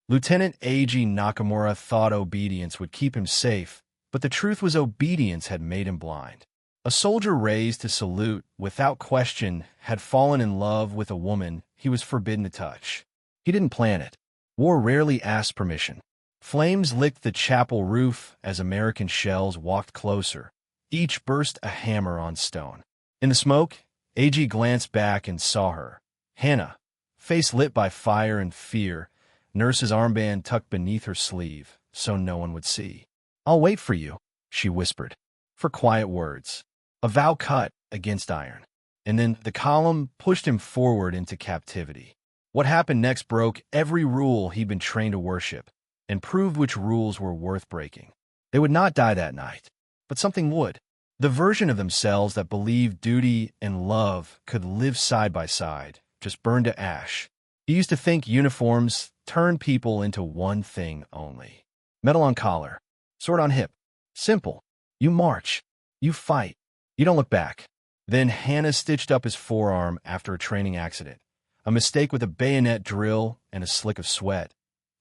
Lieutenant A.G. Nakamura thought obedience would keep him safe, but the truth was obedience had made him blind. A soldier raised to salute, without question, had fallen in love with a woman he was forbidden to touch. He didn't plan it. War rarely asked permission. Flames licked the chapel roof as American shells walked closer. Each burst a hammer on stone. In the smoke, A.G. glanced back and saw her. Hannah, face lit by fire and fear, nurse's armband tucked beneath her sleeve, so no one would see. "I'll wait for you," she whispered. For quiet words. A vow cut against iron. And then the column pushed him forward into captivity. What happened next broke every rule he'd been trained to worship, and proved which rules were worth breaking. They would not die that night, but something would. The version of themselves that believed duty and love could live side by side, just burned to ash. He used to think uniforms turned people into one thing only. Medal on collar, sword on hip. Simple. You march. You fight. You don't look back. Then Hannah stitched up his forearm after a training accident. A mistake with a bayonet drill and a slick of sweat,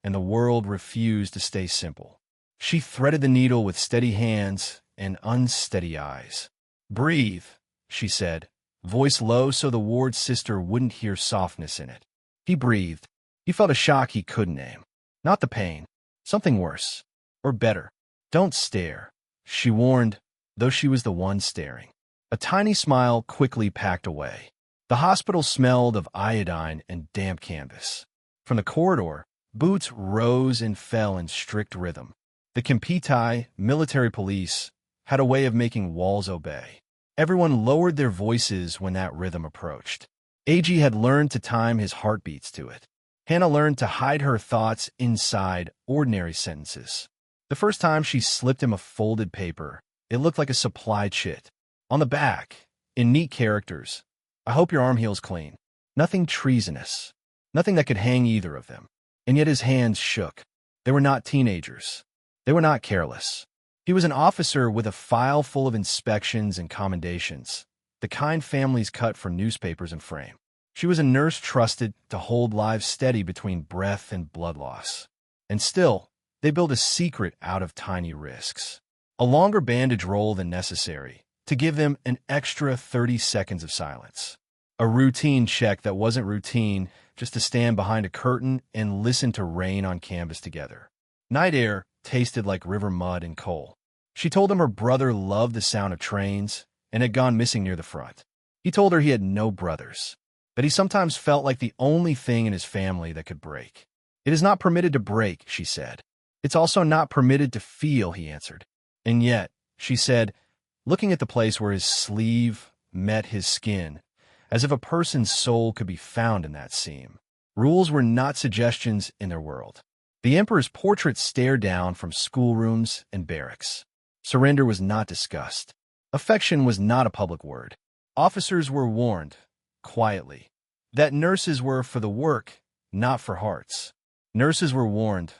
and the world refused to stay simple. She threaded the needle with steady hands and unsteady eyes. "Breathe," she said, voice low so the ward sister wouldn't hear softness in it. He breathed. He felt a shock he couldn't name. Not the pain. Something worse. Or better. "Don't stare," she warned, though she was the one staring. A tiny smile quickly packed away. The hospital smelled of iodine and damp canvas. From the corridor, boots rose and fell in strict rhythm. The Kempitai, military police, had a way of making walls obey. Everyone lowered their voices when that rhythm approached. A.G. had learned to time his heartbeats to it. Hannah learned to hide her thoughts inside ordinary sentences. The first time she slipped him a folded paper, it looked like a supply chit. On the back, in neat characters, "I hope your arm heals clean." Nothing treasonous. Nothing that could hang either of them. And yet his hands shook. They were not teenagers. They were not careless. He was an officer with a file full of inspections and commendations, the kind families cut from newspapers and frame. She was a nurse trusted to hold lives steady between breath and blood loss. And still, they built a secret out of tiny risks. A longer bandage roll than necessary, to give them an extra 30 seconds of silence. A routine check that wasn't routine, just to stand behind a curtain and listen to rain on canvas together. Night air tasted like river mud and coal. She told him her brother loved the sound of trains and had gone missing near the front. He told her he had no brothers, that he sometimes felt like the only thing in his family that could break. "It is not permitted to break," she said. "It's also not permitted to feel," he answered. "And yet," she said, looking at the place where his sleeve met his skin, as if a person's soul could be found in that seam. Rules were not suggestions in their world. The emperor's portrait stared down from schoolrooms and barracks. Surrender was not discussed. Affection was not a public word. Officers were warned, quietly, that nurses were for the work, not for hearts. Nurses were warned,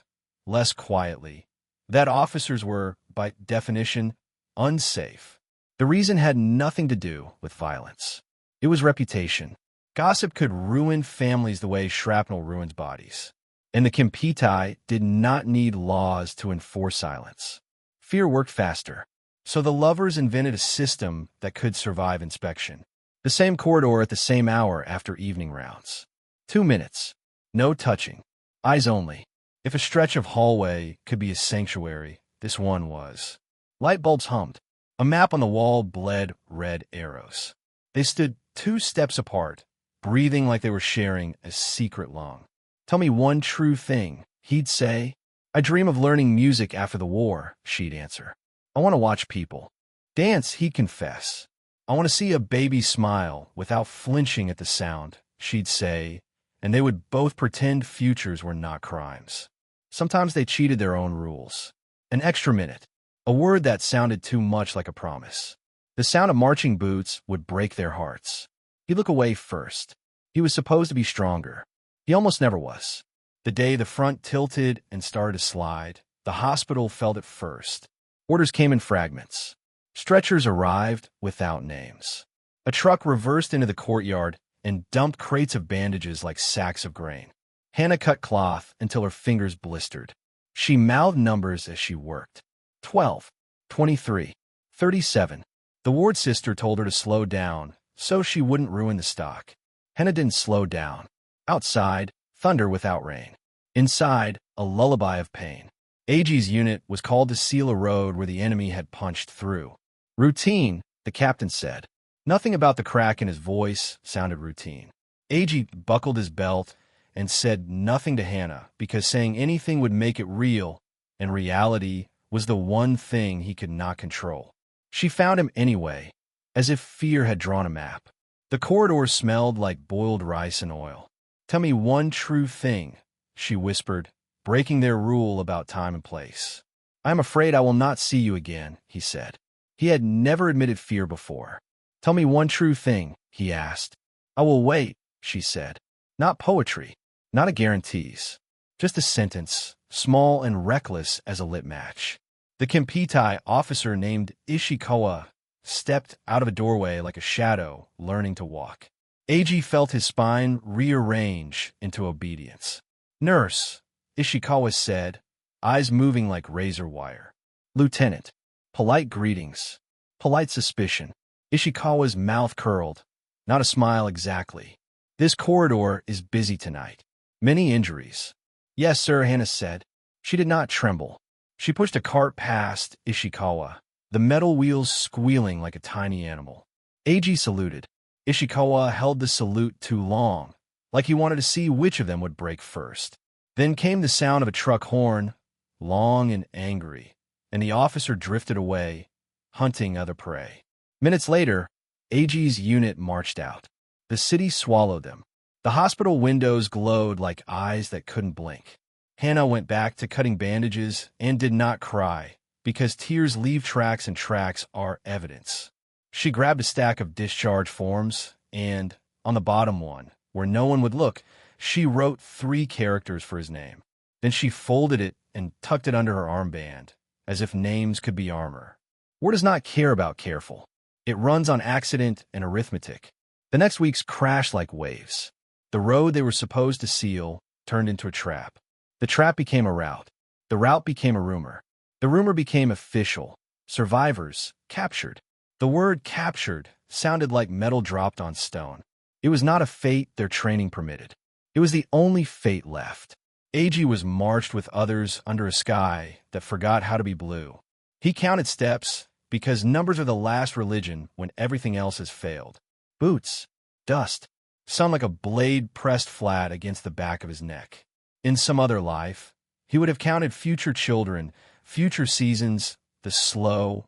less quietly, that officers were, by definition, unsafe. The reason had nothing to do with violence. It was reputation. Gossip could ruin families the way shrapnel ruins bodies. And the Kempitai did not need laws to enforce silence. Fear worked faster. So the lovers invented a system that could survive inspection. The same corridor at the same hour after evening rounds. 2 minutes. No touching. Eyes only. If a stretch of hallway could be a sanctuary, this one was. Light bulbs hummed. A map on the wall bled red arrows. They stood 2 steps apart, breathing like they were sharing a secret lung. "Tell me one true thing," he'd say. "I dream of learning music after the war," she'd answer. "I want to watch people dance," he'd confess. "I want to see a baby smile without flinching at the sound," she'd say, and they would both pretend futures were not crimes. Sometimes they cheated their own rules. An extra minute. A word that sounded too much like a promise. The sound of marching boots would break their hearts. He'd look away first. He was supposed to be stronger. He almost never was. The day the front tilted and started to slide, the hospital felt it first. Orders came in fragments. Stretchers arrived without names. A truck reversed into the courtyard and dumped crates of bandages like sacks of grain. Hannah cut cloth until her fingers blistered. She mouthed numbers as she worked. 12, 23, 37. The ward sister told her to slow down so she wouldn't ruin the stock. Hannah didn't slow down. Outside, thunder without rain. Inside, a lullaby of pain. AG's unit was called to seal a road where the enemy had punched through. Routine, the captain said. Nothing about the crack in his voice sounded routine. AG buckled his belt and said nothing to Hannah because saying anything would make it real, and reality was the one thing he could not control. She found him anyway, as if fear had drawn a map. The corridor smelled like boiled rice and oil. "Tell me one true thing," she whispered, breaking their rule about time and place. "I am afraid I will not see you again," he said. He had never admitted fear before. "Tell me one true thing," he asked. "I will wait," she said. Not poetry, not a guarantees. Just a sentence, small and reckless as a lit match. The Kempitai officer named Ishikawa stepped out of a doorway like a shadow, learning to walk. AG felt his spine rearrange into obedience. "Nurse," Ishikawa said, eyes moving like razor wire. "Lieutenant." Polite greetings. Polite suspicion. Ishikawa's mouth curled. Not a smile exactly. "This corridor is busy tonight. Many injuries." "Yes, sir," Hannah said. She did not tremble. She pushed a cart past Ishikawa, the metal wheels squealing like a tiny animal. AG saluted. Ishikawa held the salute too long, like he wanted to see which of them would break first. Then came the sound of a truck horn, long and angry, and the officer drifted away, hunting other prey. Minutes later, AG's unit marched out. The city swallowed them. The hospital windows glowed like eyes that couldn't blink. Hannah went back to cutting bandages and did not cry, because tears leave tracks and tracks are evidence. She grabbed a stack of discharge forms and, on the bottom one, where no one would look, she wrote 3 characters for his name. Then she folded it and tucked it under her armband, as if names could be armor. War does not care about careful. It runs on accident and arithmetic. The next weeks crashed like waves. The road they were supposed to seal turned into a trap. The trap became a route. The route became a rumor. The rumor became official. Survivors captured. The word captured sounded like metal dropped on stone. It was not a fate their training permitted. It was the only fate left. AG was marched with others under a sky that forgot how to be blue. He counted steps because numbers are the last religion when everything else has failed. Boots. Dust. Some like a blade pressed flat against the back of his neck. In some other life, he would have counted future children, future seasons, the slow,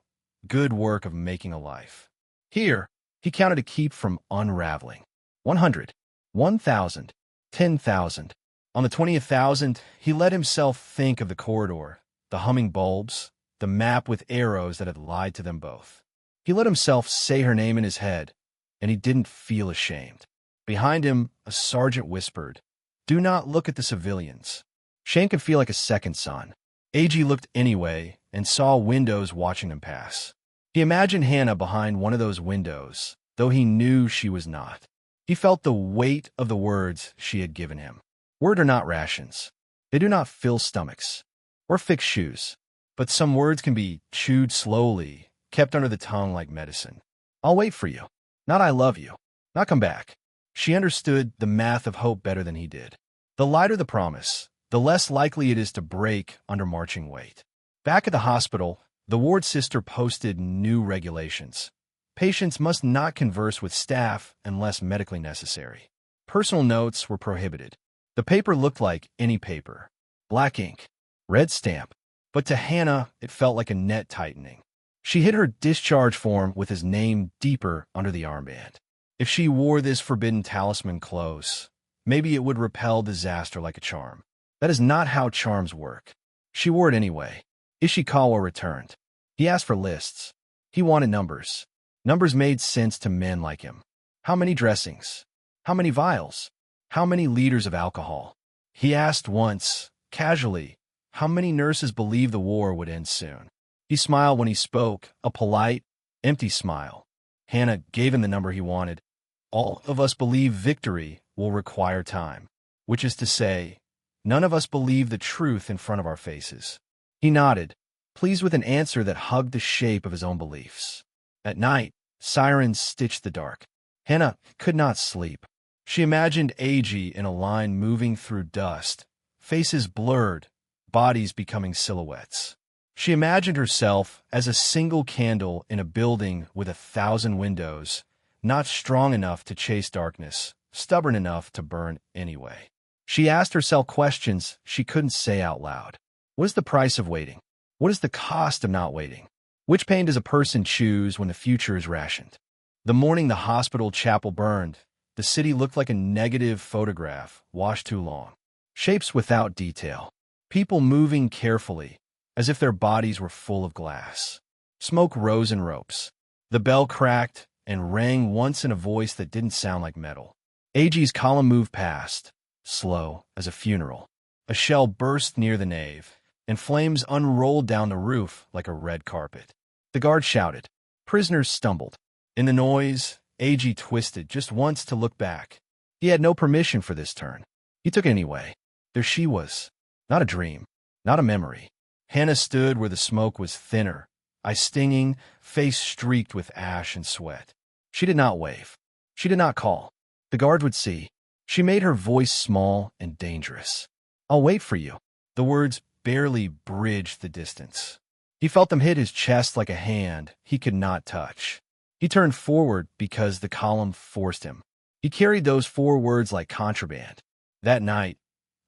good work of making a life. Here, he counted to keep from unraveling. 100, 1,000, 10,000. On the 20th thousand, he let himself think of the corridor, the humming bulbs, the map with arrows that had lied to them both. He let himself say her name in his head, and he didn't feel ashamed. Behind him, a sergeant whispered, "Do not look at the civilians." Shane could feel like a second son. AG looked anyway and saw windows watching them pass. He imagined Hannah behind one of those windows, though he knew she was not. He felt the weight of the words she had given him. Words are not rations. They do not fill stomachs or fix shoes. But some words can be chewed slowly, kept under the tongue like medicine. "I'll wait for you." Not "I love you." Not "come back." She understood the math of hope better than he did. The lighter the promise, the less likely it is to break under marching weight. Back at the hospital, the ward sister posted new regulations. Patients must not converse with staff unless medically necessary. Personal notes were prohibited. The paper looked like any paper. Black ink. Red stamp. But to Hannah, it felt like a net tightening. She hid her discharge form with his name deeper under the armband. If she wore this forbidden talisman close, maybe it would repel disaster like a charm. That is not how charms work. She wore it anyway. Ishikawa returned. He asked for lists. He wanted numbers. Numbers made sense to men like him. How many dressings? How many vials? How many liters of alcohol? He asked once, casually, how many nurses believed the war would end soon. He smiled when he spoke, a polite, empty smile. Hannah gave him the number he wanted. All of us believe victory will require time, which is to say, None of us believe the truth in front of our faces. He nodded, pleased with an answer that hugged the shape of his own beliefs. At night, sirens stitched the dark. Hannah could not sleep. She imagined AG in a line moving through dust, faces blurred, bodies becoming silhouettes. She imagined herself as a single candle in a building with 1,000 windows, not strong enough to chase darkness, stubborn enough to burn anyway. She asked herself questions she couldn't say out loud. What is the price of waiting? What is the cost of not waiting? Which pain does a person choose when the future is rationed? The morning the hospital chapel burned, the city looked like a negative photograph, washed too long. Shapes without detail. People moving carefully, as if their bodies were full of glass. Smoke rose in ropes. The bell cracked and rang once in a voice that didn't sound like metal. AG's column moved past, slow as a funeral. A shell burst near the nave, and flames unrolled down the roof like a red carpet. The guard shouted. Prisoners stumbled. In the noise, AG twisted just once to look back. He had no permission for this turn. He took it anyway. There she was. Not a dream, not a memory. Hannah stood where the smoke was thinner, eye stinging, face streaked with ash and sweat. She did not wave. She did not call. The guard would see. She made her voice small and dangerous. I'll wait for you. The words barely bridged the distance. He felt them hit his chest like a hand he could not touch. He turned forward because the column forced him. He carried those 4 words like contraband. That night,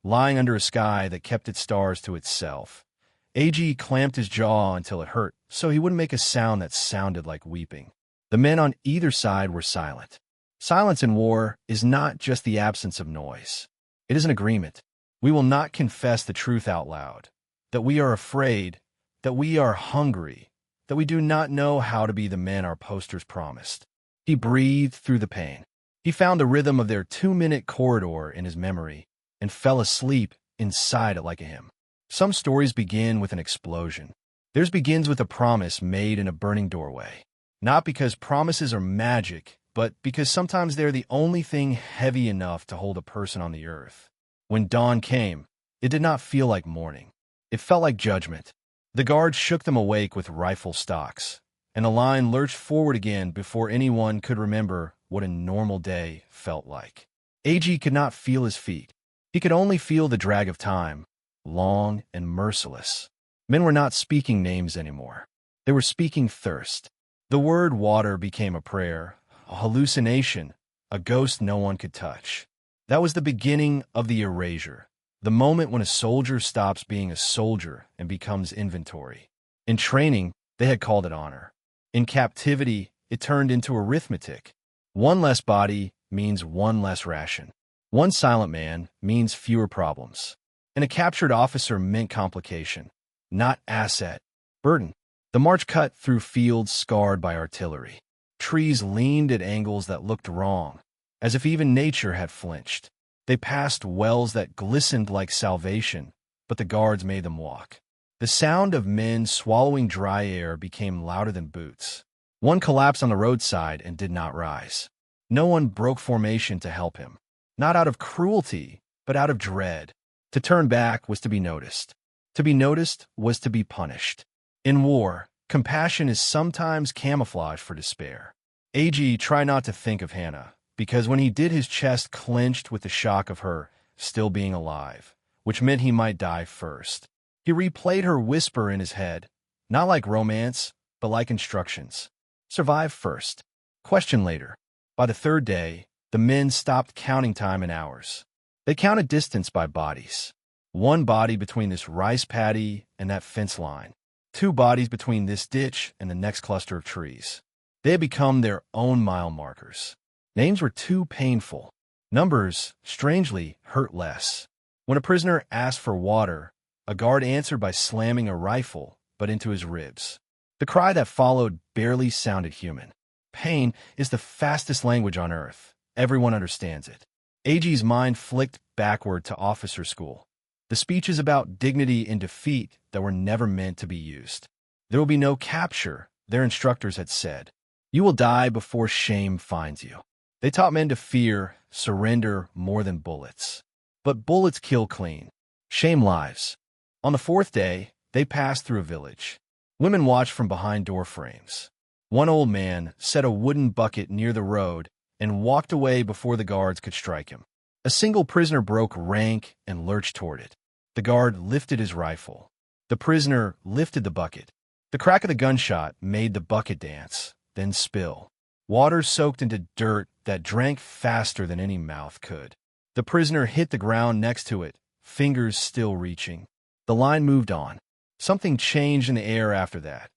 lying under a sky that kept its stars to itself, AG clamped his jaw until it hurt so he wouldn't make a sound that sounded like weeping. The men on either side were silent. Silence in war is not just the absence of noise. It is an agreement. We will not confess the truth out loud, that we are afraid, that we are hungry, that we do not know how to be the men our posters promised. He breathed through the pain. He found the rhythm of their 2-minute corridor in his memory and fell asleep inside it like a hymn. Some stories begin with an explosion. Theirs begins with a promise made in a burning doorway. Not because promises are magic, but because sometimes they're the only thing heavy enough to hold a person on the earth. When dawn came, it did not feel like morning. It felt like judgment. The guards shook them awake with rifle stocks, and the line lurched forward again before anyone could remember what a normal day felt like. AG could not feel his feet. He could only feel the drag of time, long and merciless. Men were not speaking names anymore. They were speaking thirst. The word water became a prayer, a hallucination, a ghost no one could touch. That was the beginning of the erasure, the moment when a soldier stops being a soldier and becomes inventory. In training, they had called it honor. In captivity, it turned into arithmetic. One less body means one less ration. One silent man means fewer problems. And a captured officer meant complication, not asset, burden. The march cut through fields scarred by artillery. Trees leaned at angles that looked wrong, as if even nature had flinched. They passed wells that glistened like salvation, but the guards made them walk. The sound of men swallowing dry air became louder than boots. One collapsed on the roadside and did not rise. No one broke formation to help him, not out of cruelty, but out of dread. To turn back was to be noticed. To be noticed was to be punished. In war, compassion is sometimes camouflage for despair. AG tried not to think of Hannah, because when he did his chest clenched with the shock of her still being alive, which meant he might die first. He replayed her whisper in his head, not like romance, but like instructions. Survive first. Question later. By the 3rd day, the men stopped counting time in hours. They counted distance by bodies. 1 body between this rice paddy and that fence line. 2 bodies between this ditch and the next cluster of trees. They had become their own mile markers. Names were too painful. Numbers, strangely, hurt less. When a prisoner asked for water, a guard answered by slamming a rifle, but into his ribs. The cry that followed barely sounded human. Pain is the fastest language on earth. Everyone understands it. AG's mind flicked backward to officer school. The speeches about dignity and defeat that were never meant to be used. There will be no capture, their instructors had said. You will die before shame finds you. They taught men to fear, surrender more than bullets. But bullets kill clean. Shame lives. On the fourth day, they passed through a village. Women watched from behind door frames. One old man set a wooden bucket near the road and walked away before the guards could strike him. A single prisoner broke rank and lurched toward it. The guard lifted his rifle. The prisoner lifted the bucket. The crack of the gunshot made the bucket dance, then spill. Water soaked into dirt that drank faster than any mouth could. The prisoner hit the ground next to it, fingers still reaching. The line moved on. Something changed in the air after that.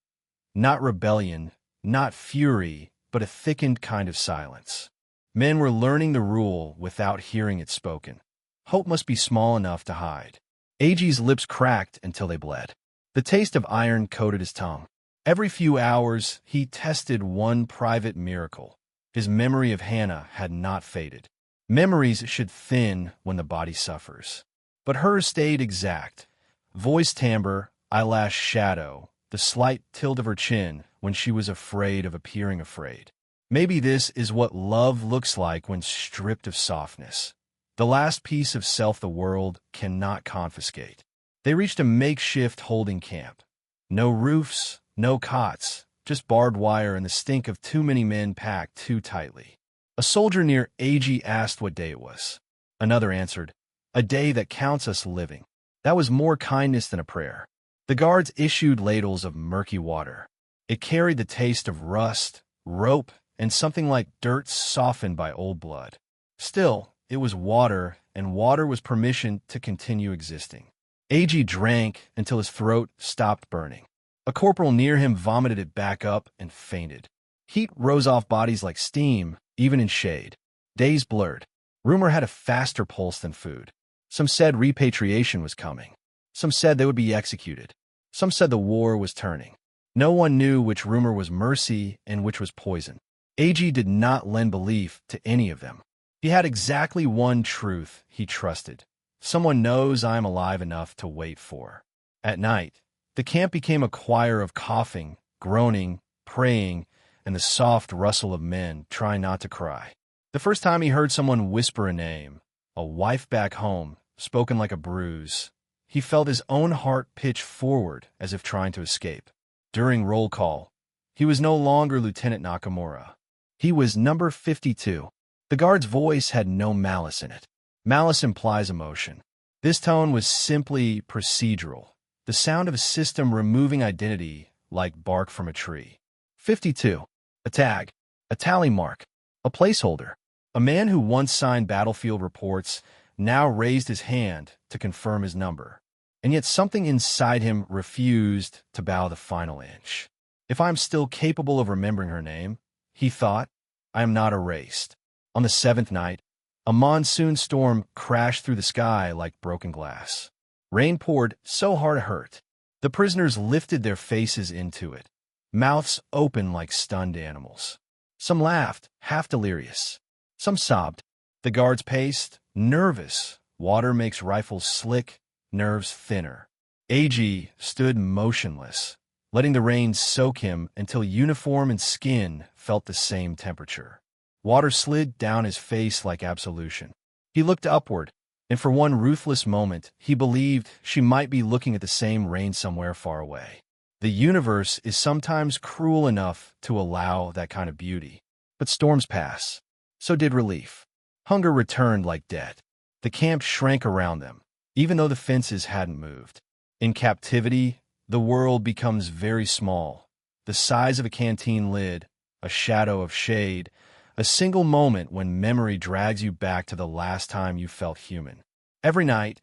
Not rebellion, not fury, but a thickened kind of silence. Men were learning the rule without hearing it spoken. Hope must be small enough to hide. Agee's lips cracked until they bled. The taste of iron coated his tongue. Every few hours, he tested one private miracle. His memory of Hannah had not faded. Memories should thin when the body suffers. But hers stayed exact. Voice timbre, eyelash shadow, the slight tilt of her chin when she was afraid of appearing afraid. Maybe this is what love looks like when stripped of softness. The last piece of self the world cannot confiscate. They reached a makeshift holding camp. No roofs, no cots, just barbed wire and the stink of too many men packed too tightly. A soldier near Agee asked what day it was. Another answered, "A day that counts us living." That was more kindness than a prayer. The guards issued ladles of murky water. It carried the taste of rust, rope, and something like dirt softened by old blood. Still, it was water, and water was permission to continue existing. Agee drank until his throat stopped burning. A corporal near him vomited it back up and fainted. Heat rose off bodies like steam, even in shade. Days blurred. Rumor had a faster pulse than food. Some said repatriation was coming. Some said they would be executed. Some said the war was turning. No one knew which rumor was mercy and which was poison. Agee did not lend belief to any of them. He had exactly one truth he trusted. Someone knows I am alive enough to wait for. At night, the camp became a choir of coughing, groaning, praying, and the soft rustle of men trying not to cry. The first time he heard someone whisper a name, a wife back home, spoken like a bruise, he felt his own heart pitch forward as if trying to escape. During roll call, he was no longer Lieutenant Nakamura. He was number 52. The guard's voice had no malice in it. Malice implies emotion. This tone was simply procedural, the sound of a system removing identity like bark from a tree. 52. A tag, a tally mark, a placeholder. A man who once signed battlefield reports now raised his hand to confirm his number. And yet something inside him refused to bow the final inch. If I'm still capable of remembering her name, he thought, I am not erased. On the seventh night, a monsoon storm crashed through the sky like broken glass. Rain poured so hard it hurt. The prisoners lifted their faces into it, mouths open like stunned animals. Some laughed, half delirious. Some sobbed. The guards paced, nervous. Water makes rifles slick, nerves thinner. Agee stood motionless, letting the rain soak him until uniform and skin felt the same temperature. Water slid down his face like absolution. He looked upward, and for one ruthless moment, he believed she might be looking at the same rain somewhere far away. The universe is sometimes cruel enough to allow that kind of beauty. But storms pass. So did relief. Hunger returned like death. The camp shrank around them, even though the fences hadn't moved. In captivity, the world becomes very small, the size of a canteen lid, a shadow of shade, a single moment when memory drags you back to the last time you felt human. Every night,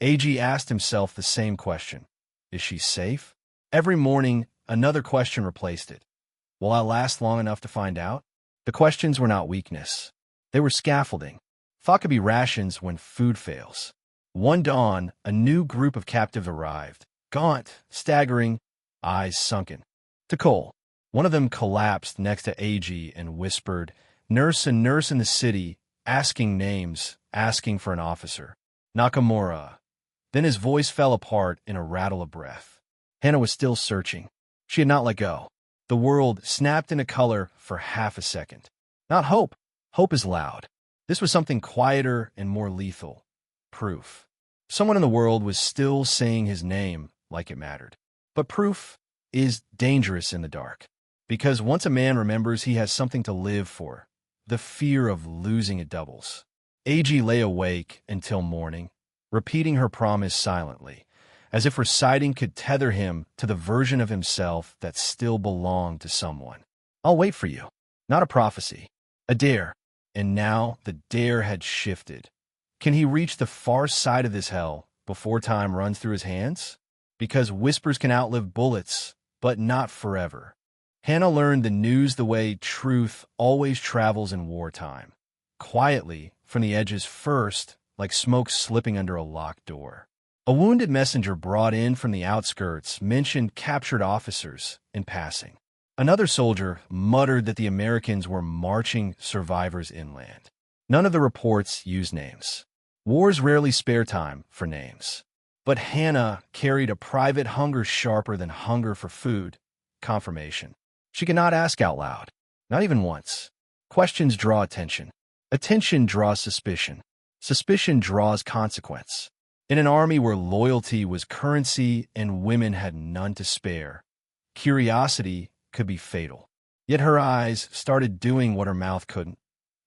Agee asked himself the same question. Is she safe? Every morning, another question replaced it. Will I last long enough to find out? The questions were not weakness. They were scaffolding. Thought could be rations when food fails. One dawn, a new group of captives arrived. Gaunt, staggering, eyes sunken. To Cole. One of them collapsed next to Agee and whispered, Nurse and nurse in the city, asking names, asking for an officer. Nakamura. Then his voice fell apart in a rattle of breath. Hannah was still searching. She had not let go. The world snapped into color for half a second. Not hope. Hope is loud. This was something quieter and more lethal. Proof. Someone in the world was still saying his name like it mattered. But proof is dangerous in the dark, because once a man remembers he has something to live for, the fear of losing it doubles. AG lay awake until morning, repeating her promise silently, as if reciting could tether him to the version of himself that still belonged to someone. I'll wait for you. Not a prophecy, a dare. And now the dare had shifted. Can he reach the far side of this hell before time runs through his hands? Because whispers can outlive bullets, but not forever. Hannah learned the news the way truth always travels in wartime. Quietly, from the edges first, like smoke slipping under a locked door. A wounded messenger brought in from the outskirts mentioned captured officers in passing. Another soldier muttered that the Americans were marching survivors inland. None of the reports used names. Wars rarely spare time for names. But Hannah carried a private hunger sharper than hunger for food, confirmation. She could not ask out loud, not even once. Questions draw attention. Attention draws suspicion. Suspicion draws consequence. In an army where loyalty was currency and women had none to spare, curiosity could be fatal. Yet her eyes started doing what her mouth couldn't,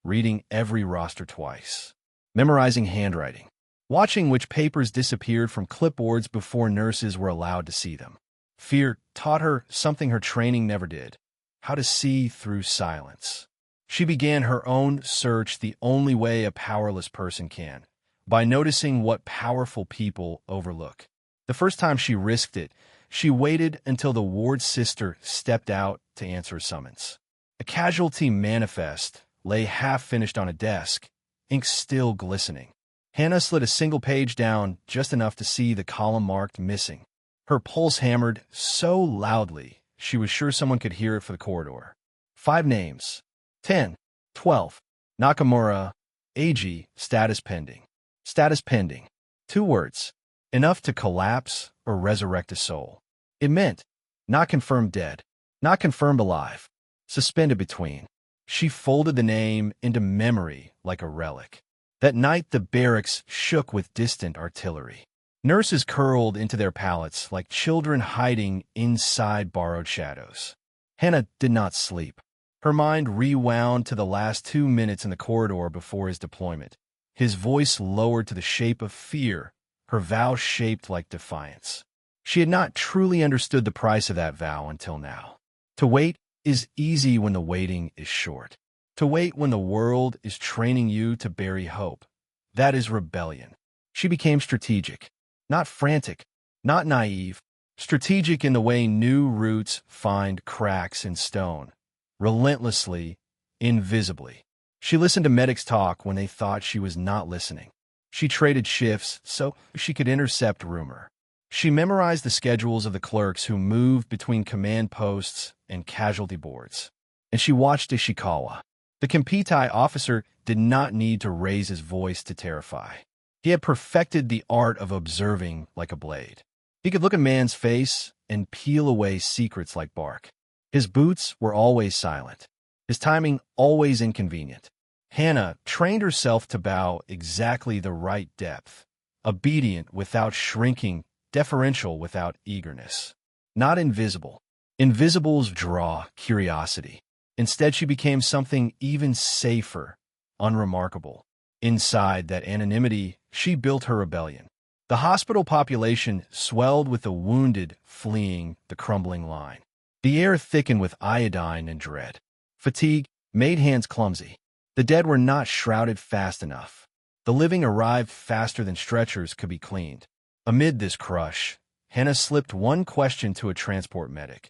reading every roster twice, memorizing handwriting, watching which papers disappeared from clipboards before nurses were allowed to see them. Fear taught her something her training never did, how to see through silence. She began her own search the only way a powerless person can, by noticing what powerful people overlook. The first time she risked it, she waited until the ward sister stepped out to answer a summons. A casualty manifest lay half-finished on a desk, ink still glistening. Hannah slid a single page down just enough to see the column marked missing. Her pulse hammered so loudly she was sure someone could hear it for the corridor. 5 names. 10. 12. Nakamura. AG. Status pending. Status pending. 2 words. Enough to collapse or resurrect a soul. It meant not confirmed dead, not confirmed alive, suspended between. She folded the name into memory like a relic. That night the barracks shook with distant artillery. Nurses curled into their pallets like children hiding inside borrowed shadows. Hannah did not sleep. Her mind rewound to the last 2 minutes in the corridor before his deployment. His voice lowered to the shape of fear, her vow shaped like defiance. She had not truly understood the price of that vow until now. To wait is easy when the waiting is short. To wait when the world is training you to bury hope. That is rebellion. She became strategic. Not frantic, not naive. Strategic in the way new roots find cracks in stone. Relentlessly, invisibly. She listened to medics talk when they thought she was not listening. She traded shifts so she could intercept rumor. She memorized the schedules of the clerks who moved between command posts and casualty boards. And she watched Ishikawa. The Kempitai officer did not need to raise his voice to terrify. He had perfected the art of observing like a blade. He could look a man's face and peel away secrets like bark. His boots were always silent. His timing always inconvenient. Hannah trained herself to bow exactly the right depth, obedient without shrinking, deferential without eagerness. Not invisible. Invisibles draw curiosity. Instead, she became something even safer, unremarkable. Inside that anonymity, she built her rebellion. The hospital population swelled with the wounded fleeing the crumbling line. The air thickened with iodine and dread. Fatigue made hands clumsy. The dead were not shrouded fast enough. The living arrived faster than stretchers could be cleaned. Amid this crush, Hannah slipped one question to a transport medic.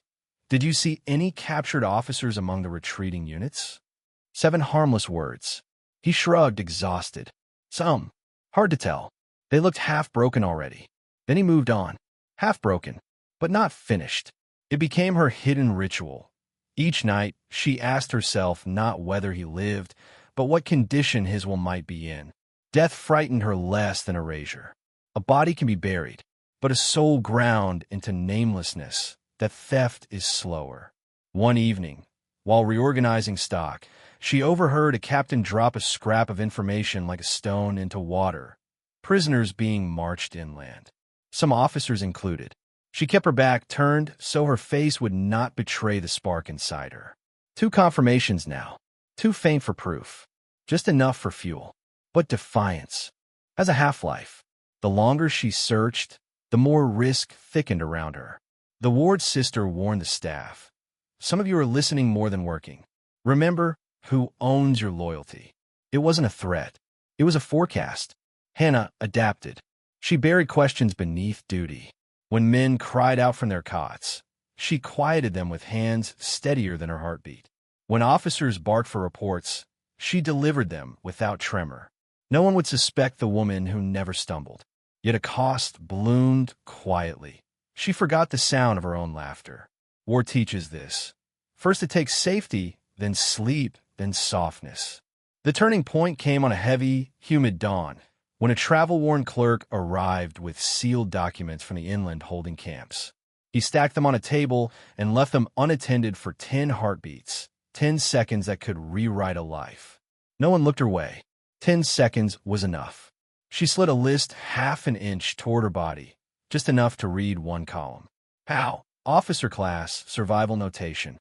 Did you see any captured officers among the retreating units? 7 harmless words. He shrugged, exhausted. Some. Hard to tell. They looked half-broken already. Then he moved on. Half-broken, but not finished. It became her hidden ritual. Each night, she asked herself not whether he lived, but what condition his will might be in. Death frightened her less than erasure. A body can be buried, but a soul ground into namelessness. That theft is slower. One evening, while reorganizing stock, she overheard a captain drop a scrap of information like a stone into water. prisoners being marched inland. Some officers included. She kept her back turned so her face would not betray the spark inside her. 2 confirmations now. Too faint for proof. Just enough for fuel. But defiance has a half-life. The longer she searched, the more risk thickened around her. The ward's sister warned the staff. Some of you are listening more than working. Remember who owns your loyalty. It wasn't a threat. It was a forecast. Hannah adapted. She buried questions beneath duty. When men cried out from their cots, she quieted them with hands steadier than her heartbeat. When officers barked for reports, she delivered them without tremor. No one would suspect the woman who never stumbled. Yet a cost bloomed quietly. She forgot the sound of her own laughter. War teaches this. First it takes safety, then sleep, then softness. The turning point came on a heavy, humid dawn, when a travel-worn clerk arrived with sealed documents from the inland holding camps. He stacked them on a table and left them unattended for 10 heartbeats, 10 seconds that could rewrite a life. No one looked her way. 10 seconds was enough. She slid a list half an inch toward her body, just enough to read one column. POW, officer class, survival notation.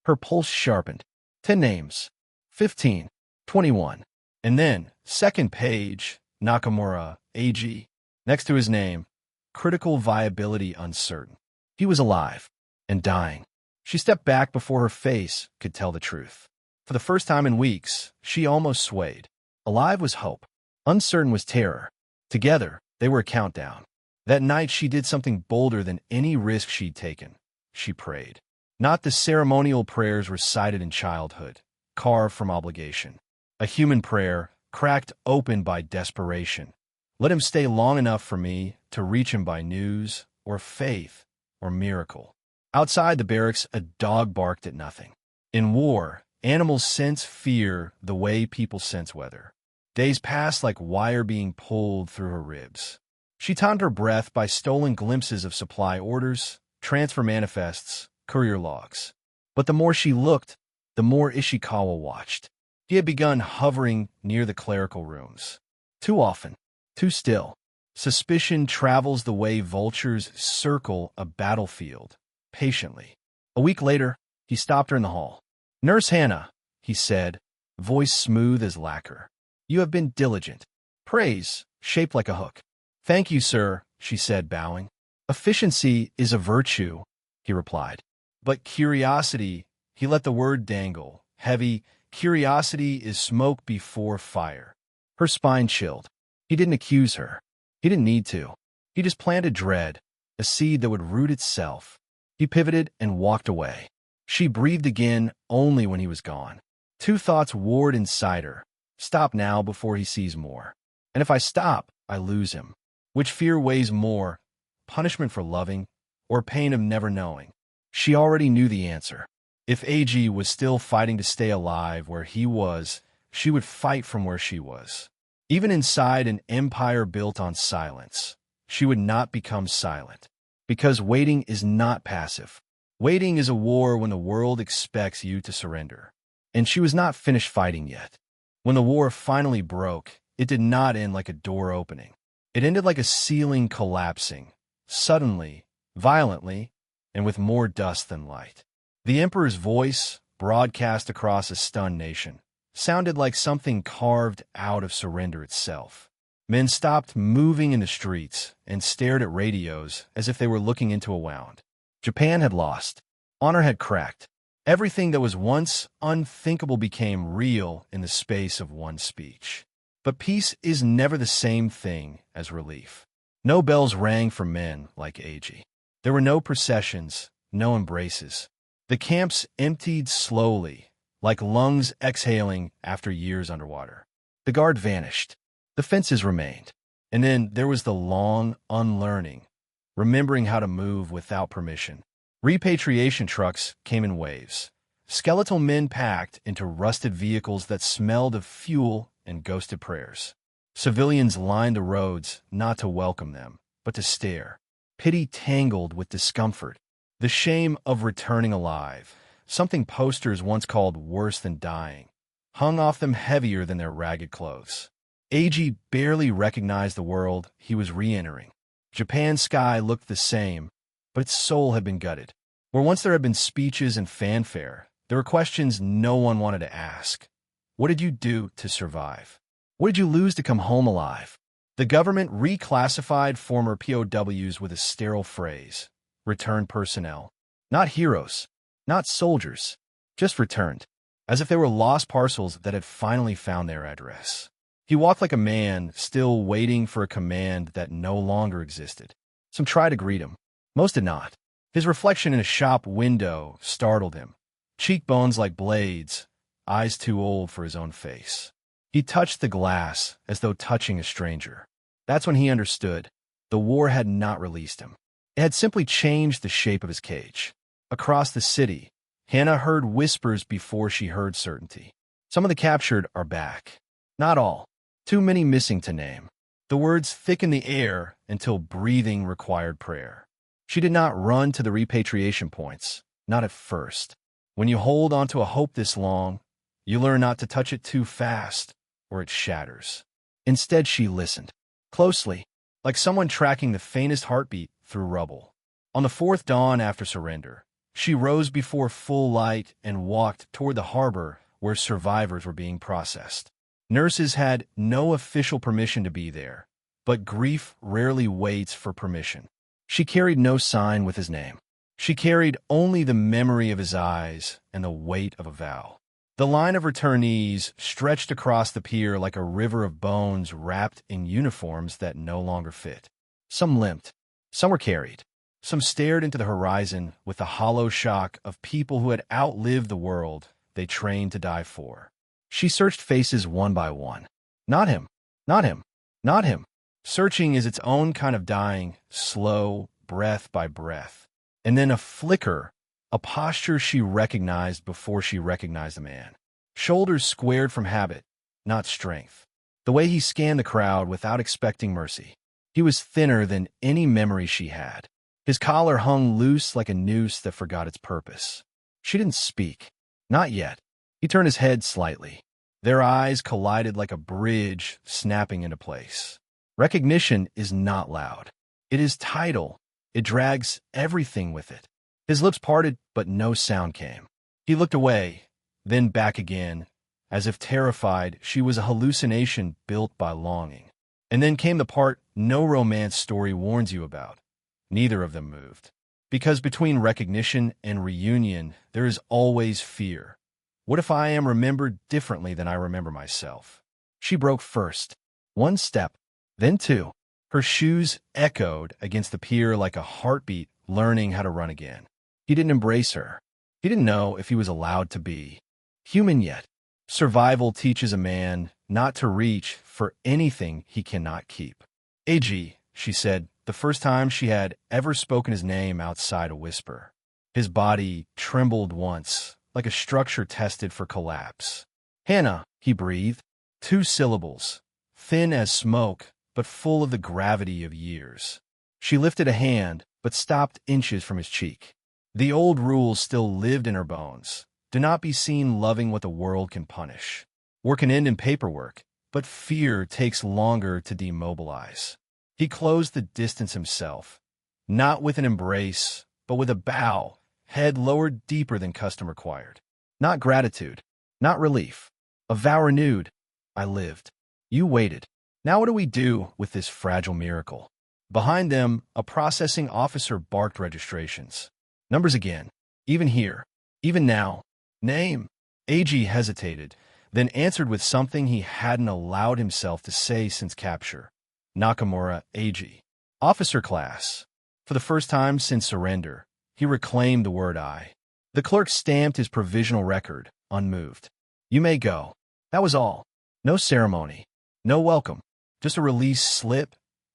Her pulse sharpened. 10 names. 15. 21. And then, second page, Nakamura, AG. Next to his name, critical viability uncertain. He was alive and dying. She stepped back before her face could tell the truth. For the first time in weeks, she almost swayed. Alive was hope. Uncertain was terror. Together, they were a countdown. That night, she did something bolder than any risk she'd taken. She prayed. Not the ceremonial prayers recited in childhood, carved from obligation. A human prayer, cracked open by desperation. Let him stay long enough for me to reach him by news, or faith, or miracle. Outside the barracks, a dog barked at nothing. In war, animals sense fear the way people sense weather. Days passed like wire being pulled through her ribs. She timed her breath by stolen glimpses of supply orders, transfer manifests, courier logs. But the more she looked, the more Ishikawa watched. He had begun hovering near the clerical rooms. Too often, too still. Suspicion travels the way vultures circle a battlefield, patiently. A week later, he stopped her in the hall. "Nurse Hannah," he said, voice smooth as lacquer. "You have been diligent." Praise, shaped like a hook. "Thank you, sir," she said, bowing. "Efficiency is a virtue," he replied. "But curiosity," he let the word dangle, heavy. "Curiosity is smoke before fire." Her spine chilled. He didn't accuse her. He didn't need to. He just planted dread, a seed that would root itself. He pivoted and walked away. She breathed again only when he was gone. 2 thoughts warred inside her. Stop now before he sees more. And if I stop, I lose him. Which fear weighs more, punishment for loving, or pain of never knowing? She already knew the answer. If AG was still fighting to stay alive where he was, she would fight from where she was. Even inside an empire built on silence, she would not become silent. Because waiting is not passive. Waiting is a war when the world expects you to surrender. And she was not finished fighting yet. When the war finally broke, it did not end like a door opening. It ended like a ceiling collapsing, suddenly, violently, and with more dust than light. The Emperor's voice, broadcast across a stunned nation, sounded like something carved out of surrender itself. Men stopped moving in the streets and stared at radios as if they were looking into a wound. Japan had lost. Honor had cracked. Everything that was once unthinkable became real in the space of one speech. But peace is never the same thing as relief. No bells rang for men like AG. There were no processions, no embraces. The camps emptied slowly, like lungs exhaling after years underwater. The guard vanished. The fences remained. And then there was the long unlearning, remembering how to move without permission. Repatriation trucks came in waves. Skeletal men packed into rusted vehicles that smelled of fuel and ghosted prayers. Civilians lined the roads not to welcome them, but to stare. Pity tangled with discomfort. The shame of returning alive, something posters once called worse than dying, hung off them heavier than their ragged clothes. AG barely recognized the world he was re-entering. Japan's sky looked the same, but its soul had been gutted. Where once there had been speeches and fanfare, there were questions no one wanted to ask. What did you do to survive? What did you lose to come home alive? The government reclassified former POWs with a sterile phrase: returned personnel. Not heroes, not soldiers, just returned, as if they were lost parcels that had finally found their address. He walked like a man still waiting for a command that no longer existed. Some tried to greet him. Most did not. His reflection in a shop window startled him. Cheekbones like blades, eyes too old for his own face. He touched the glass as though touching a stranger. That's when he understood. The war had not released him. It had simply changed the shape of his cage. Across the city, Hannah heard whispers before she heard certainty. Some of the captured are back. Not all. Too many missing to name. The words thickened the air until breathing required prayer. She did not run to the repatriation points, not at first. When you hold onto a hope this long, you learn not to touch it too fast, or it shatters. Instead, she listened, closely, like someone tracking the faintest heartbeat through rubble. On the fourth dawn after surrender, she rose before full light and walked toward the harbor where survivors were being processed. Nurses had no official permission to be there, but grief rarely waits for permission. She carried no sign with his name. She carried only the memory of his eyes and the weight of a vow. The line of returnees stretched across the pier like a river of bones wrapped in uniforms that no longer fit. Some limped. Some were carried. Some stared into the horizon with the hollow shock of people who had outlived the world they trained to die for. She searched faces one by one. Not him. Not him. Not him. Searching is its own kind of dying, slow, breath by breath. And then a flicker, a posture she recognized before she recognized a man. Shoulders squared from habit, not strength. The way he scanned the crowd without expecting mercy. He was thinner than any memory she had. His collar hung loose like a noose that forgot its purpose. She didn't speak. Not yet. He turned his head slightly. Their eyes collided like a bridge snapping into place. Recognition is not loud. It is tidal. It drags everything with it. His lips parted, but no sound came. He looked away, then back again, as if terrified she was a hallucination built by longing. And then came the part no romance story warns you about. Neither of them moved. Because between recognition and reunion, there is always fear. What if I am remembered differently than I remember myself? She broke first. One step, then two. Her shoes echoed against the pier like a heartbeat learning how to run again. He didn't embrace her. He didn't know if he was allowed to be human yet. Survival teaches a man not to reach for anything he cannot keep. AG, she said, the first time she had ever spoken his name outside a whisper. His body trembled once, like a structure tested for collapse. Hannah, he breathed. 2 syllables, thin as smoke, but full of the gravity of years. She lifted a hand, but stopped inches from his cheek. The old rules still lived in her bones. Do not be seen loving what the world can punish. War can end in paperwork, but fear takes longer to demobilize. He closed the distance himself, not with an embrace, but with a bow, head lowered deeper than custom required. Not gratitude, not relief. A vow renewed. I lived. You waited. Now what do we do with this fragile miracle? Behind them, a processing officer barked registrations. Numbers again. Even here. Even now. Name. AG hesitated, then answered with something he hadn't allowed himself to say since capture. Nakamura AG. Officer class. For the first time since surrender, he reclaimed the word I. The clerk stamped his provisional record, unmoved. You may go. That was all. No ceremony. No welcome. Just a release slip,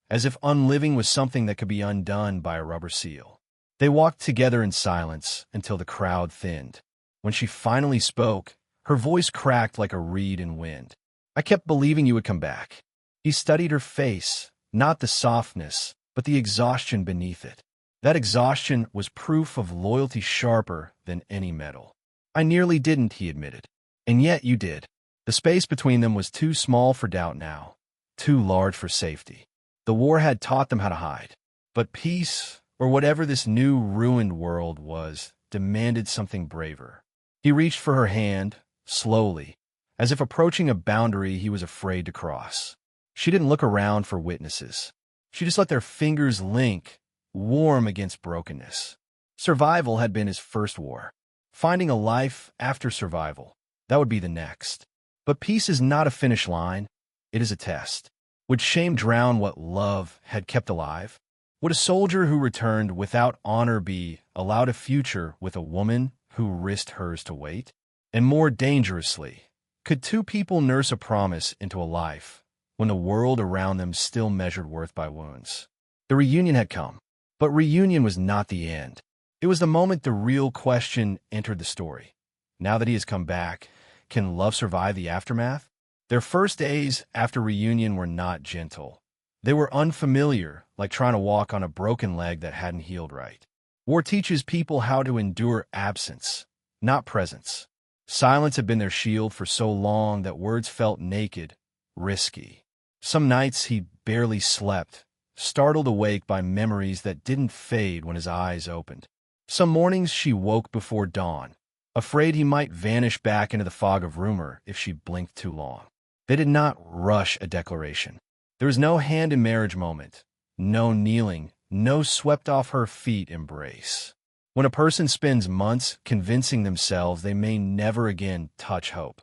as if unliving was something that could be undone by a rubber seal. They walked together in silence until the crowd thinned. When she finally spoke, her voice cracked like a reed in wind. I kept believing you would come back. He studied her face, not the softness, but the exhaustion beneath it. That exhaustion was proof of loyalty sharper than any metal. I nearly didn't, he admitted. And yet you did. The space between them was too small for doubt now. too large for safety. The war had taught them how to hide. But peace, or whatever this new ruined world was, demanded something braver. He reached for her hand, slowly, as if approaching a boundary he was afraid to cross. She didn't look around for witnesses. She just let their fingers link, warm against brokenness. Survival had been his first war. Finding a life after survival, that would be the next. But peace is not a finish line. It is a test. Would shame drown what love had kept alive? Would a soldier who returned without honor be allowed a future with a woman who risked hers to wait? And more dangerously, could two people nurse a promise into a life when the world around them still measured worth by wounds? The reunion had come, but reunion was not the end. It was the moment the real question entered the story. Now that he has come back, can love survive the aftermath? Their first days after reunion were not gentle. They were unfamiliar, like trying to walk on a broken leg that hadn't healed right. War teaches people how to endure absence, not presence. Silence had been their shield for so long that words felt naked, risky. Some nights he barely slept, startled awake by memories that didn't fade when his eyes opened. Some mornings she woke before dawn, afraid he might vanish back into the fog of rumor if she blinked too long. They did not rush a declaration. There was no hand in marriage moment, no kneeling, no swept-off-her-feet embrace. When a person spends months convincing themselves they may never again touch hope,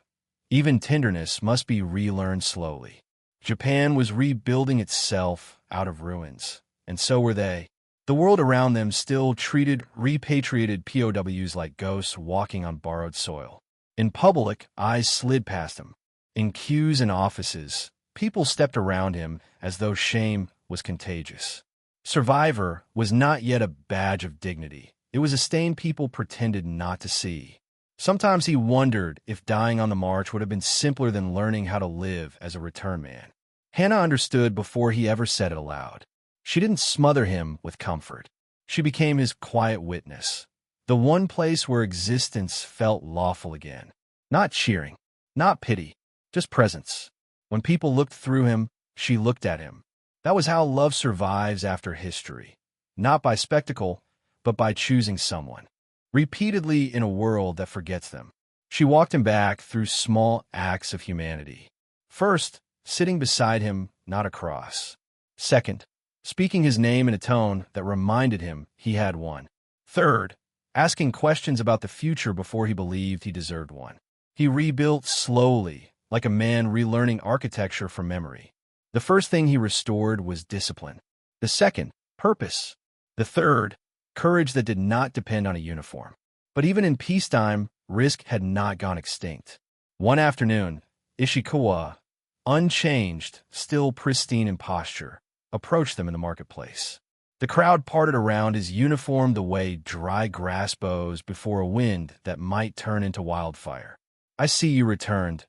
even tenderness must be relearned slowly. Japan was rebuilding itself out of ruins, and so were they. The world around them still treated repatriated POWs like ghosts walking on borrowed soil. In public, eyes slid past him. In queues and offices, people stepped around him as though shame was contagious. Survivor was not yet a badge of dignity. It was a stain people pretended not to see. Sometimes he wondered if dying on the march would have been simpler than learning how to live as a return man. Hannah understood before he ever said it aloud. She didn't smother him with comfort. She became his quiet witness, the one place where existence felt lawful again. Not cheering, not pity, just presence. When people looked through him, she looked at him. That was how love survives after history. Not by spectacle, but by choosing someone. Repeatedly in a world that forgets them. She walked him back through small acts of humanity. First, sitting beside him, not across. Second, speaking his name in a tone that reminded him he had one. Third, asking questions about the future before he believed he deserved one. He rebuilt slowly, like a man relearning architecture from memory. The first thing he restored was discipline. The second, purpose. The third, courage that did not depend on a uniform. But even in peacetime, risk had not gone extinct. One afternoon, Ishikawa, unchanged, still pristine in posture, approached them in the marketplace. The crowd parted around his uniform the way dry grass bows before a wind that might turn into wildfire. "I see you returned,"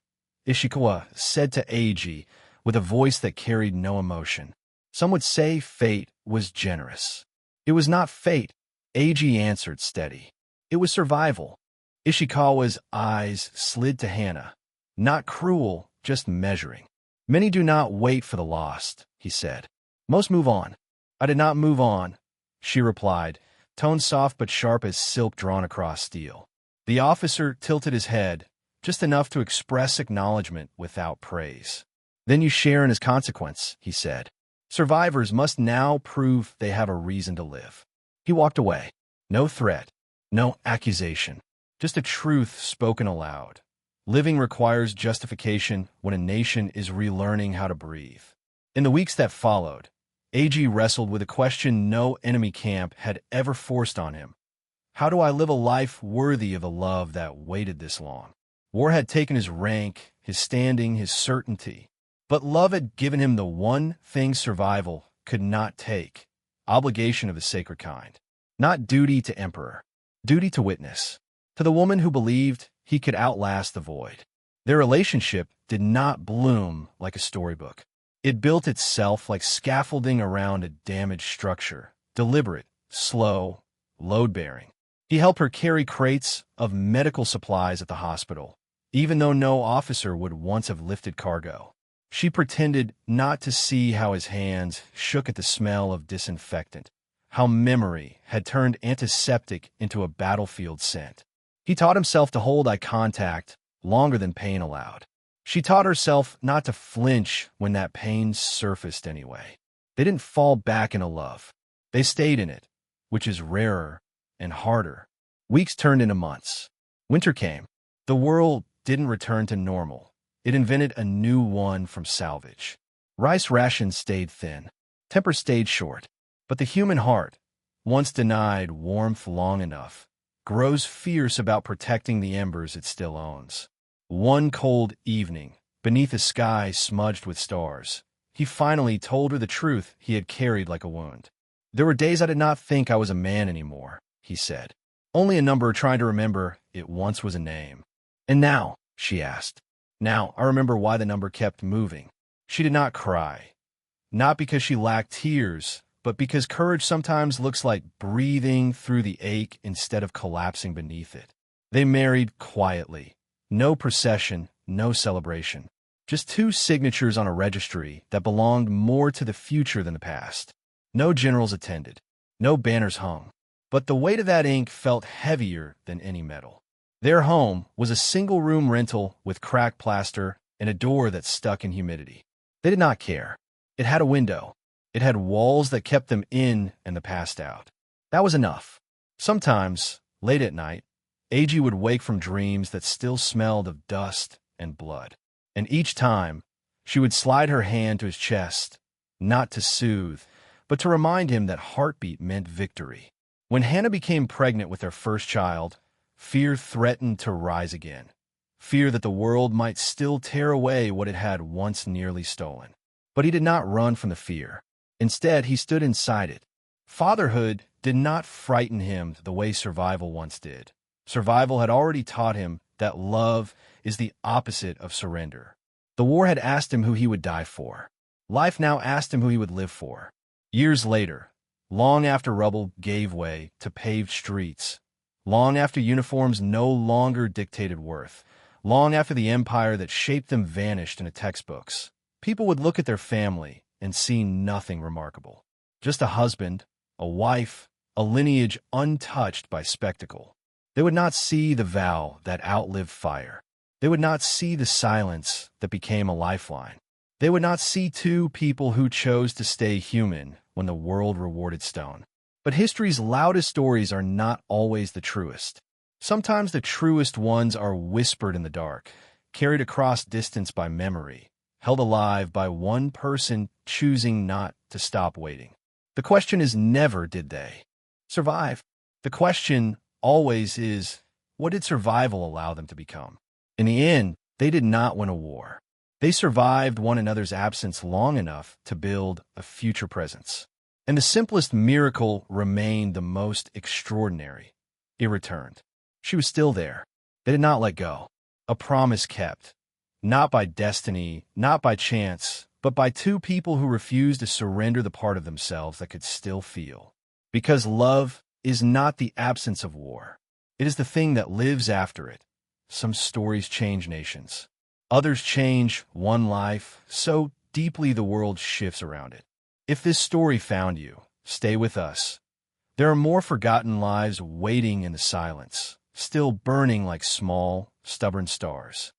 Ishikawa said to Eiji with a voice that carried no emotion. Some would say fate was generous. It was not fate, Eiji answered steady. It was survival. Ishikawa's eyes slid to Hannah. Not cruel, just measuring. "Many do not wait for the lost," he said. "Most move on." "I did not move on," she replied, tone soft but sharp as silk drawn across steel. The officer tilted his head, just enough to express acknowledgement without praise. "Then you share in his consequence," he said. "Survivors must now prove they have a reason to live." He walked away. No threat, no accusation, just a truth spoken aloud. Living requires justification when a nation is relearning how to breathe. In the weeks that followed, Eiji wrestled with a question no enemy camp had ever forced on him. How do I live a life worthy of the love that waited this long? War had taken his rank, his standing, his certainty. But love had given him the one thing survival could not take, obligation of a sacred kind. Not duty to emperor, duty to witness, to the woman who believed he could outlast the void. Their relationship did not bloom like a storybook. It built itself like scaffolding around a damaged structure, deliberate, slow, load-bearing. He helped her carry crates of medical supplies at the hospital, even though no officer would once have lifted cargo. She pretended not to see how his hands shook at the smell of disinfectant, how memory had turned antiseptic into a battlefield scent. He taught himself to hold eye contact longer than pain allowed. She taught herself not to flinch when that pain surfaced anyway. They didn't fall back into love. They stayed in it, which is rarer and harder. Weeks turned into months. Winter came. The world didn't return to normal. It invented a new one from salvage. Rice rations stayed thin. Temper stayed short. But the human heart, once denied warmth long enough, grows fierce about protecting the embers it still owns. One cold evening, beneath a sky smudged with stars, he finally told her the truth he had carried like a wound. "There were days I did not think I was a man anymore," he said. "Only a number trying to remember it once was a name." "And now?" she asked. "Now I remember why the number kept moving." She did not cry. Not because she lacked tears, but because courage sometimes looks like breathing through the ache instead of collapsing beneath it. They married quietly. No procession, no celebration. Just two signatures on a registry that belonged more to the future than the past. No generals attended. No banners hung. But the weight of that ink felt heavier than any metal. Their home was a single-room rental with cracked plaster and a door that stuck in humidity. They did not care. It had a window. It had walls that kept them in and the past out. That was enough. Sometimes, late at night, A.G. would wake from dreams that still smelled of dust and blood. And each time, she would slide her hand to his chest, not to soothe, but to remind him that heartbeat meant victory. When Hannah became pregnant with their first child, fear threatened to rise again. Fear that the world might still tear away what it had once nearly stolen. But he did not run from the fear. Instead, he stood inside it. Fatherhood did not frighten him the way survival once did. Survival had already taught him that love is the opposite of surrender. The war had asked him who he would die for. Life now asked him who he would live for. Years later, long after rubble gave way to paved streets, long after uniforms no longer dictated worth, long after the empire that shaped them vanished into textbooks, people would look at their family and see nothing remarkable. Just a husband, a wife, a lineage untouched by spectacle. They would not see the vow that outlived fire. They would not see the silence that became a lifeline. They would not see two people who chose to stay human when the world rewarded stone. But history's loudest stories are not always the truest. Sometimes the truest ones are whispered in the dark, carried across distance by memory, held alive by one person choosing not to stop waiting. The question is never, did they survive? The question always is, what did survival allow them to become? In the end, they did not win a war. They survived one another's absence long enough to build a future presence. And the simplest miracle remained the most extraordinary. It returned. She was still there. They did not let go. A promise kept. Not by destiny, not by chance, but by two people who refused to surrender the part of themselves that could still feel. Because love is not the absence of war. It is the thing that lives after it. Some stories change nations. Others change one life so deeply the world shifts around it. If this story found you, stay with us. There are more forgotten lives waiting in the silence, still burning like small, stubborn stars.